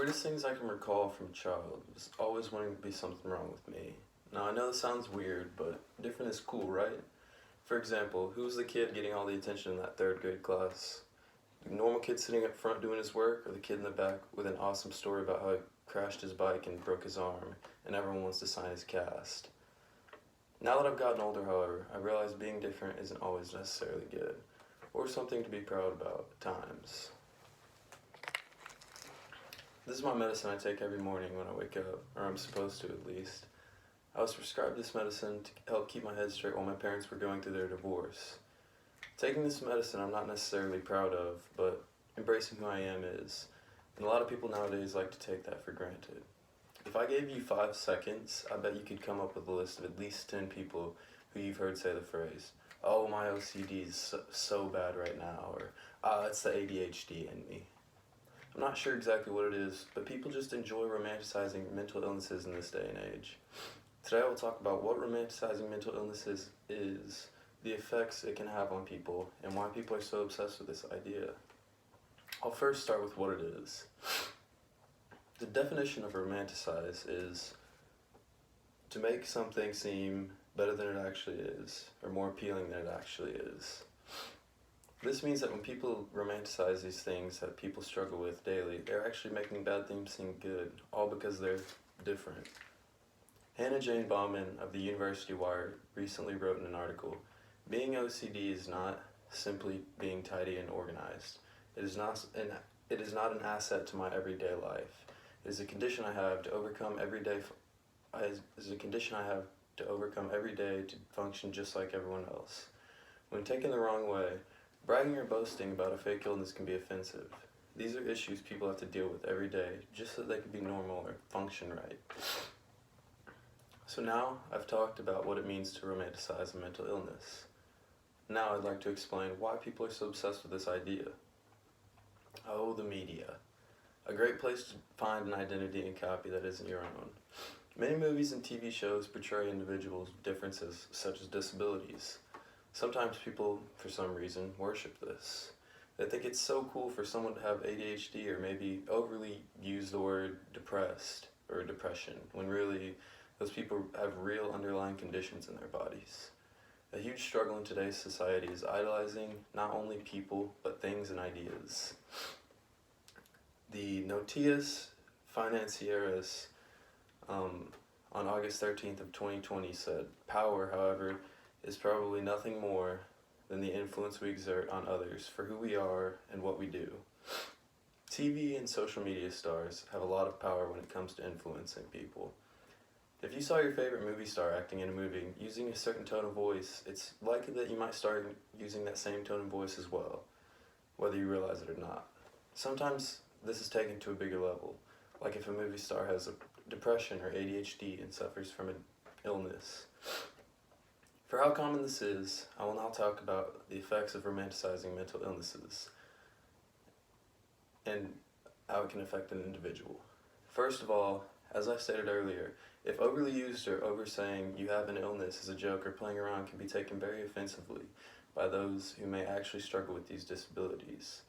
earliest things I can recall from a child was always wanting to be something wrong with me. Now, I know this sounds weird, but different is cool, right? For example, who was the kid getting all the attention in that third grade class? The normal kid sitting up front doing his work, or the kid in the back with an awesome story about how he crashed his bike and broke his arm, and everyone wants to sign his cast? Now that I've gotten older, however, I realize being different isn't always necessarily good, or something to be proud about at times. This is my medicine I take every morning when I wake up, or I'm supposed to at least. I was prescribed this medicine to help keep my head straight while my parents were going through their divorce. Taking this medicine I'm not necessarily proud of, but embracing who I am is, and a lot of people nowadays like to take that for granted. If I gave you 5 seconds, I bet you could come up with a list of at least 10 people who you've heard say the phrase, "Oh, my OCD is so bad right now," or "Ah, it's the ADHD in me." I'm not sure exactly what it is, but people just enjoy romanticizing mental illnesses in this day and age. Today I will talk about what romanticizing mental illnesses is, the effects it can have on people, and why people are so obsessed with this idea. I'll first start with what it is. The definition of romanticize is to make something seem better than it actually is, or more appealing than it actually is. This means that when people romanticize these things that people struggle with daily, they're actually making bad things seem good, all because they're different. Hannah Jane Bauman of the University Wire recently wrote in an article, "Being OCD is not simply being tidy and organized. It is not an asset to my everyday life. It is a condition I have to overcome every day. It is a condition I have to overcome every day to function just like everyone else. When taken the wrong way, bragging or boasting about a fake illness can be offensive. These are issues people have to deal with every day just so they can be normal or function right." So now I've talked about what it means to romanticize a mental illness. Now I'd like to explain why people are so obsessed with this idea. Oh, the media. A great place to find an identity and copy that isn't your own. Many movies and TV shows portray individuals' differences, such as disabilities. Sometimes people, for some reason, worship this. They think it's so cool for someone to have ADHD, or maybe overly use the word depressed or depression, when really those people have real underlying conditions in their bodies. A huge struggle in today's society is idolizing not only people, but things and ideas. The Notius Financieras on August 13th of 2020 said, "Power, however, is probably nothing more than the influence we exert on others for who we are and what we do." TV and social media stars have a lot of power when it comes to influencing people. If you saw your favorite movie star acting in a movie using a certain tone of voice, it's likely that you might start using that same tone of voice as well, whether you realize it or not. Sometimes this is taken to a bigger level, like if a movie star has a depression or ADHD and suffers from an illness. For how common this is, I will now talk about the effects of romanticizing mental illnesses and how it can affect an individual. First of all, as I stated earlier, if overly used or oversaying you have an illness as a joke or playing around can be taken very offensively by those who may actually struggle with these disabilities.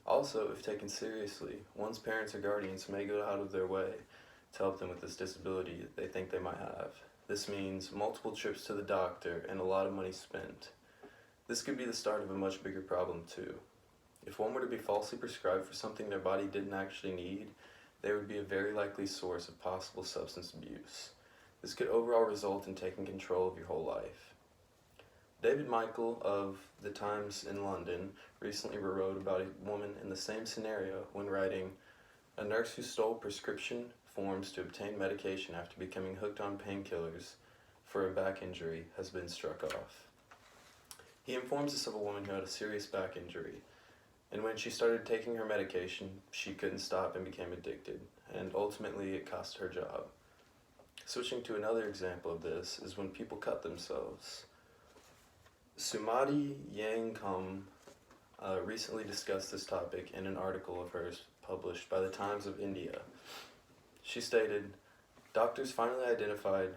Also, if taken seriously, one's parents or guardians may go out of their way to help them with this disability they think they might have. This means multiple trips to the doctor and a lot of money spent. This could be the start of a much bigger problem too. If one were to be falsely prescribed for something their body didn't actually need, they would be a very likely source of possible substance abuse. This could overall result in taking control of your whole life. David Michael of The Times in London recently wrote about a woman in the same scenario when writing, "A nurse who stole prescription forms to obtain medication after becoming hooked on painkillers for a back injury has been struck off." He informs us of a woman who had a serious back injury, and when she started taking her medication, she couldn't stop and became addicted, and ultimately it cost her job. Switching to another example of this is when people cut themselves. Sumati Yangkum recently discussed this topic in an article of hers published by the Times of India. She stated, "Doctors finally identified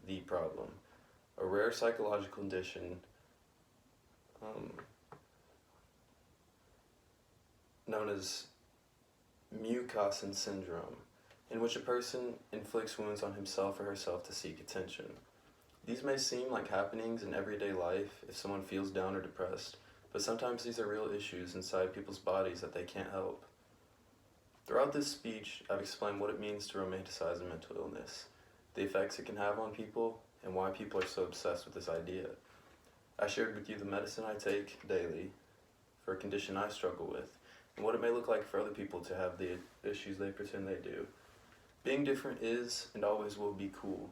the problem, a rare psychological condition known as Mucosine syndrome, in which a person inflicts wounds on himself or herself to seek attention. These may seem like happenings in everyday life if someone feels down or depressed, but sometimes these are real issues inside people's bodies that they can't help. Throughout this speech, I've explained what it means to romanticize a mental illness, the effects it can have on people, and why people are so obsessed with this idea. I shared with you the medicine I take daily for a condition I struggle with, and what it may look like for other people to have the issues they pretend they do. Being different is and always will be cool,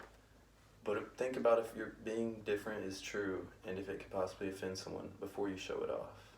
but think about if your being different is true and if it could possibly offend someone before you show it off.